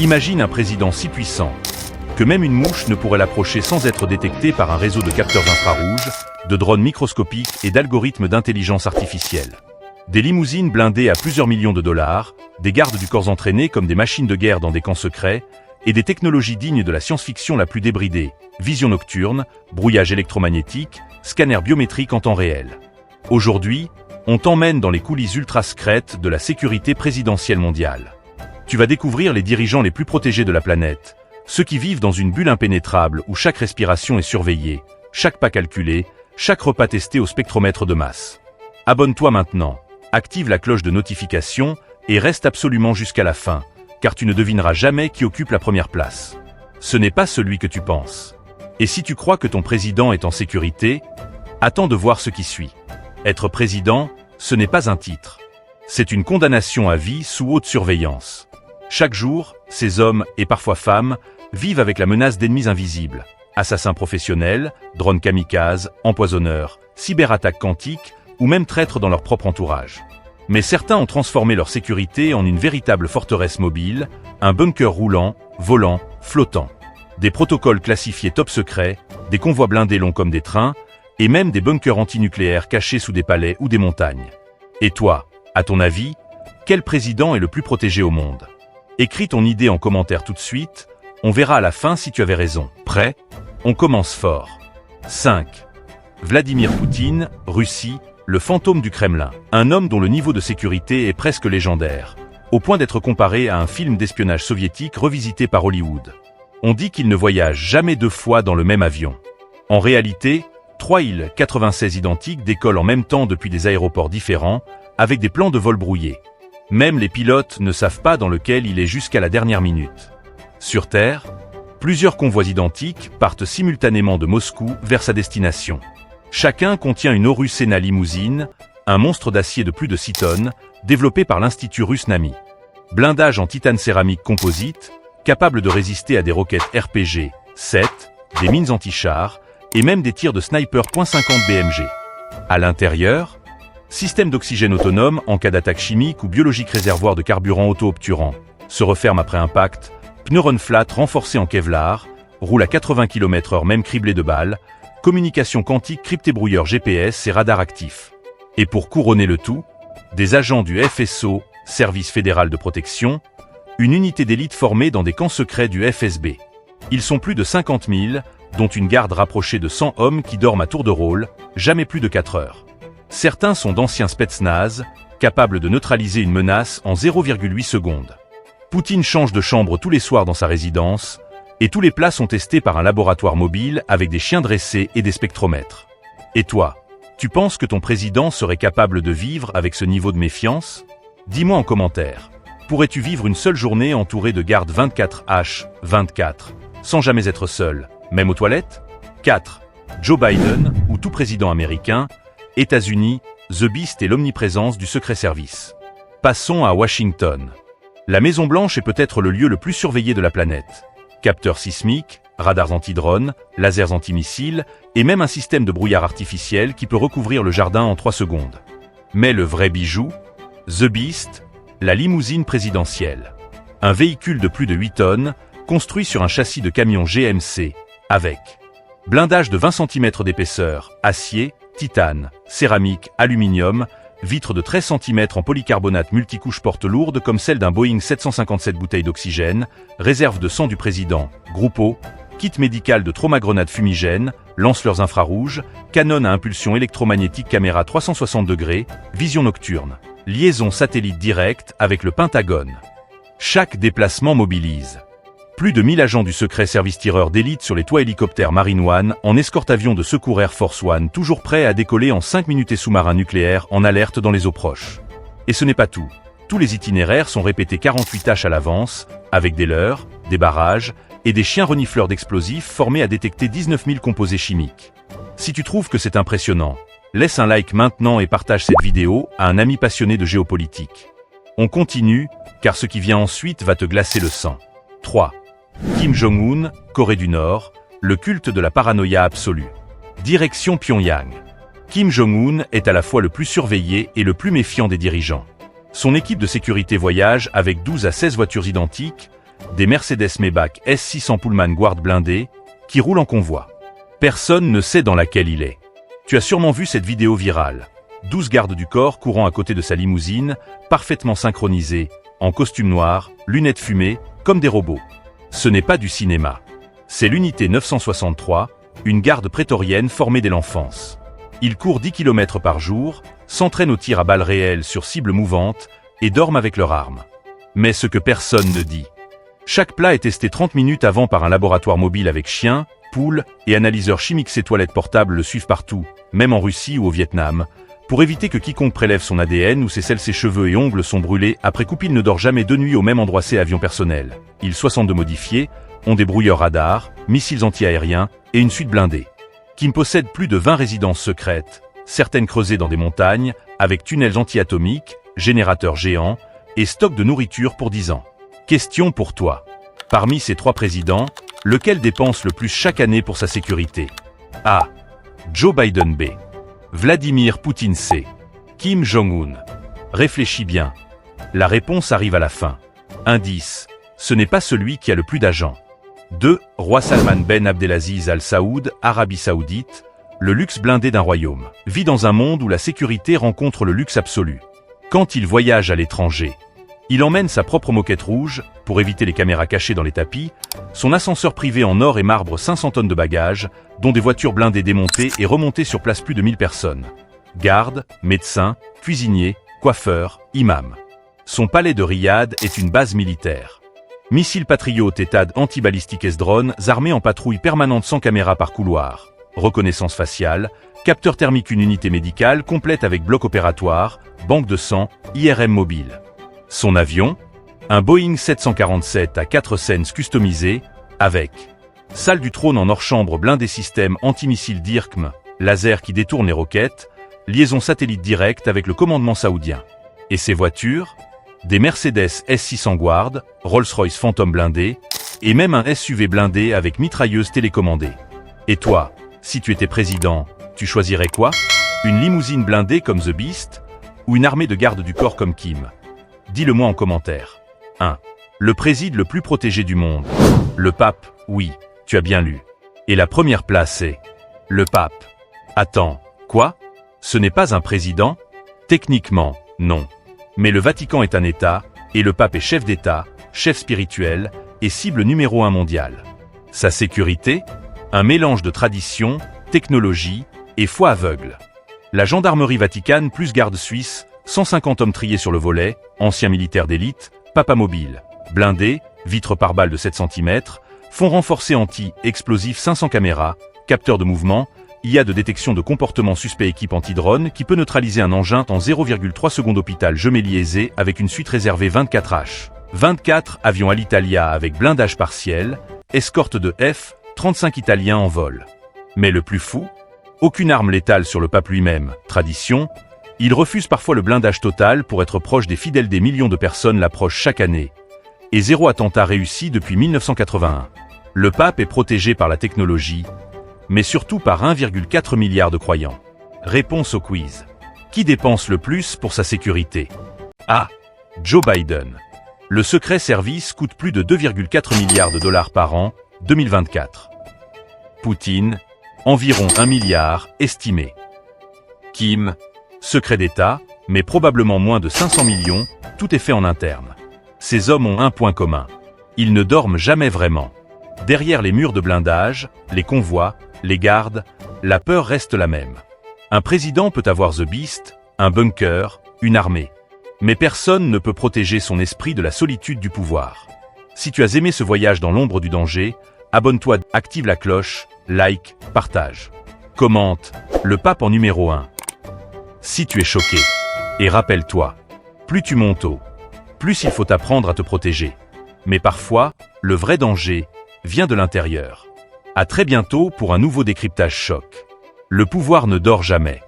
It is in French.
Imagine un président si puissant que même une mouche ne pourrait l'approcher sans être détectée par un réseau de capteurs infrarouges, de drones microscopiques et d'algorithmes d'intelligence artificielle. Des limousines blindées à plusieurs millions de dollars, des gardes du corps entraînés comme des machines de guerre dans des camps secrets, et des technologies dignes de la science-fiction la plus débridée, vision nocturne, brouillage électromagnétique, scanner biométrique en temps réel. Aujourd'hui, on t'emmène dans les coulisses ultra secrètes de la sécurité présidentielle mondiale. Tu vas découvrir les dirigeants les plus protégés de la planète, ceux qui vivent dans une bulle impénétrable où chaque respiration est surveillée, chaque pas calculé, chaque repas testé au spectromètre de masse. Abonne-toi maintenant, active la cloche de notification et reste absolument jusqu'à la fin, car tu ne devineras jamais qui occupe la première place. Ce n'est pas celui que tu penses. Et si tu crois que ton président est en sécurité, attends de voir ce qui suit. Être président, ce n'est pas un titre. C'est une condamnation à vie sous haute surveillance. Chaque jour, ces hommes, et parfois femmes, vivent avec la menace d'ennemis invisibles. Assassins professionnels, drones kamikazes, empoisonneurs, cyberattaques quantiques, ou même traîtres dans leur propre entourage. Mais certains ont transformé leur sécurité en une véritable forteresse mobile, un bunker roulant, volant, flottant. Des protocoles classifiés top secret, des convois blindés longs comme des trains, et même des bunkers antinucléaires cachés sous des palais ou des montagnes. Et toi, à ton avis, quel président est le plus protégé au monde? Écris ton idée en commentaire tout de suite, on verra à la fin si tu avais raison. Prêt? On commence fort. 5. Vladimir Poutine, Russie, le fantôme du Kremlin. Un homme dont le niveau de sécurité est presque légendaire, au point d'être comparé à un film d'espionnage soviétique revisité par Hollywood. On dit qu'il ne voyage jamais 2 fois dans le même avion. En réalité, 3 Il-76 identiques décollent en même temps depuis des aéroports différents, avec des plans de vol brouillés. Même les pilotes ne savent pas dans lequel il est jusqu'à la dernière minute. Sur Terre, plusieurs convois identiques partent simultanément de Moscou vers sa destination. Chacun contient une Oru Sena limousine, un monstre d'acier de plus de 6 tonnes, développé par l'Institut russe NAMI. Blindage en titane céramique composite, capable de résister à des roquettes RPG-7, des mines anti-chars, et même des tirs de sniper .50 BMG. À l'intérieur, système d'oxygène autonome en cas d'attaque chimique ou biologique, réservoir de carburant auto-obturant, se referme après impact, pneus flat renforcés en Kevlar, roule à 80 km/h même criblé de balles, communication quantique, crypté brouilleur GPS et radar actif. Et pour couronner le tout, des agents du FSO, Service fédéral de protection, une unité d'élite formée dans des camps secrets du FSB. Ils sont plus de 50 000, dont une garde rapprochée de 100 hommes qui dorment à tour de rôle, jamais plus de 4 heures. Certains sont d'anciens Spetsnaz, capables de neutraliser une menace en 0,8 secondes. Poutine change de chambre tous les soirs dans sa résidence, et tous les plats sont testés par un laboratoire mobile avec des chiens dressés et des spectromètres. Et toi, tu penses que ton président serait capable de vivre avec ce niveau de méfiance? Dis-moi en commentaire. Pourrais-tu vivre une seule journée entouré de gardes 24h/24, sans jamais être seul, même aux toilettes? 4. Joe Biden, ou tout président américain, États-Unis, The Beast et l'omniprésence du secret service. Passons à Washington. La Maison-Blanche est peut-être le lieu le plus surveillé de la planète. Capteurs sismiques, radars anti-drones, lasers anti-missiles, et même un système de brouillard artificiel qui peut recouvrir le jardin en 3 secondes. Mais le vrai bijou? The Beast, la limousine présidentielle. Un véhicule de plus de 8 tonnes, construit sur un châssis de camion GMC, avec blindage de 20 cm d'épaisseur, acier, titane, céramique, aluminium, vitres de 13 cm en polycarbonate multicouche porte lourde comme celle d'un Boeing 757, bouteilles d'oxygène, réserve de sang du président, Groupo, kit médical de trauma-grenade fumigène, lance-leurs infrarouges, canon à impulsion électromagnétique, caméra 360 degrés, vision nocturne, liaison satellite directe avec le Pentagone. Chaque déplacement mobilise plus de 1000 agents du secret service tireurs d'élite sur les toits hélicoptères Marine One en escorte-avion de secours Air Force One, toujours prêts à décoller en 5 minutes, et sous-marins nucléaires en alerte dans les eaux proches. Et ce n'est pas tout. Tous les itinéraires sont répétés 48 tâches à l'avance, avec des leurres, des barrages et des chiens renifleurs d'explosifs formés à détecter 19 000 composés chimiques. Si tu trouves que c'est impressionnant, laisse un like maintenant et partage cette vidéo à un ami passionné de géopolitique. On continue, car ce qui vient ensuite va te glacer le sang. 3. Kim Jong-un, Corée du Nord, le culte de la paranoïa absolue. Direction Pyongyang. Kim Jong-un est à la fois le plus surveillé et le plus méfiant des dirigeants. Son équipe de sécurité voyage avec 12 à 16 voitures identiques, des Mercedes Maybach S600 Pullman Guard blindés, qui roulent en convoi. Personne ne sait dans laquelle il est. Tu as sûrement vu cette vidéo virale. 12 gardes du corps courant à côté de sa limousine, parfaitement synchronisés, en costume noir, lunettes fumées, comme des robots. Ce n'est pas du cinéma. C'est l'unité 963, une garde prétorienne formée dès l'enfance. Ils courent 10 km par jour, s'entraînent au tir à balles réelles sur cibles mouvantes et dorment avec leurs armes. Mais ce que personne ne dit. Chaque plat est testé 30 minutes avant par un laboratoire mobile avec chiens, poules et analyseurs chimiques. Ces toilettes portables le suivent partout, même en Russie ou au Vietnam, pour éviter que quiconque prélève son ADN ou ses cheveux et ongles sont brûlés. Après coup, il ne dort jamais de nuit au même endroit. Ces avions personnels, ils 62 modifiés, ont des brouilleurs radars, missiles anti-aériens et une suite blindée. Kim possède plus de 20 résidences secrètes, certaines creusées dans des montagnes, avec tunnels anti-atomiques, générateurs géants et stock de nourriture pour 10 ans. Question pour toi. Parmi ces 3 présidents, lequel dépense le plus chaque année pour sa sécurité? A. Joe Biden. B. Vladimir Poutine. C. Kim Jong-un. Réfléchis bien. La réponse arrive à la fin. Indice. Ce n'est pas celui qui a le plus d'agents. 2. Roi Salman Ben Abdelaziz Al Saoud, Arabie Saoudite. Le luxe blindé d'un royaume. Vit dans un monde où la sécurité rencontre le luxe absolu. Quand il voyage à l'étranger, il emmène sa propre moquette rouge, pour éviter les caméras cachées dans les tapis, son ascenseur privé en or et marbre 500 tonnes de bagages, dont des voitures blindées démontées et remontées sur place plus de 1000 personnes. Gardes, médecins, cuisiniers, coiffeurs, imams. Son palais de Riyad est une base militaire. Missiles Patriot et THAAD anti-balistiques et drones armés en patrouille permanente sans caméra par couloir. Reconnaissance faciale, capteur thermique, une unité médicale complète avec bloc opératoire, banque de sang, IRM mobile. Son avion, un Boeing 747 à 4 scènes customisé, avec salle du trône en hors-chambre blindée, système antimissile DIRCM, laser qui détourne les roquettes, liaison satellite directe avec le commandement saoudien. Et ses voitures, des Mercedes S600 Guard, Rolls-Royce Phantom blindé, et même un SUV blindé avec mitrailleuse télécommandée. Et toi, si tu étais président, tu choisirais quoi? Une limousine blindée comme The Beast, ou une armée de gardes du corps comme Kim? Dis-le-moi en commentaire. 1. Le président le plus protégé du monde. Le pape, oui, tu as bien lu. Et la première place est le pape. Attends, quoi? Ce n'est pas un président? Techniquement, non. Mais le Vatican est un État, et le pape est chef d'État, chef spirituel, et cible numéro 1 mondiale. Sa sécurité? Un mélange de tradition, technologie et foi aveugle. La gendarmerie vaticane plus garde suisse, 150 hommes triés sur le volet, anciens militaires d'élite, papa mobile, blindés, vitres par balles de 7 cm, fonds renforcés anti-explosifs, 500 caméras, capteurs de mouvement, IA de détection de comportement suspect, équipe anti-drone qui peut neutraliser un engin en 0,3 secondes, hôpital Gemelli aisé avec une suite réservée 24H. 24 avions Alitalia avec blindage partiel, escorte de F-35 italiens en vol. Mais le plus fou? Aucune arme létale sur le pape lui-même, tradition. Il refuse parfois le blindage total pour être proche des fidèles. Des millions de personnes l'approchent chaque année. Et 0 attentat réussi depuis 1981. Le pape est protégé par la technologie, mais surtout par 1,4 milliard de croyants. Réponse au quiz. Qui dépense le plus pour sa sécurité? A. Joe Biden. Le secret service coûte plus de 2,4 milliards de dollars par an, 2024. Poutine, environ 1 milliard, estimé. Kim, secret d'État, mais probablement moins de 500 millions, tout est fait en interne. Ces hommes ont un point commun. Ils ne dorment jamais vraiment. Derrière les murs de blindage, les convois, les gardes, la peur reste la même. Un président peut avoir The Beast, un bunker, une armée. Mais personne ne peut protéger son esprit de la solitude du pouvoir. Si tu as aimé ce voyage dans l'ombre du danger, abonne-toi, active la cloche, like, partage. Commente, le pape en numéro 1. Si tu es choqué. Et rappelle-toi, plus tu montes haut, plus il faut apprendre à te protéger. Mais parfois, le vrai danger vient de l'intérieur. À très bientôt pour un nouveau décryptage choc. Le pouvoir ne dort jamais.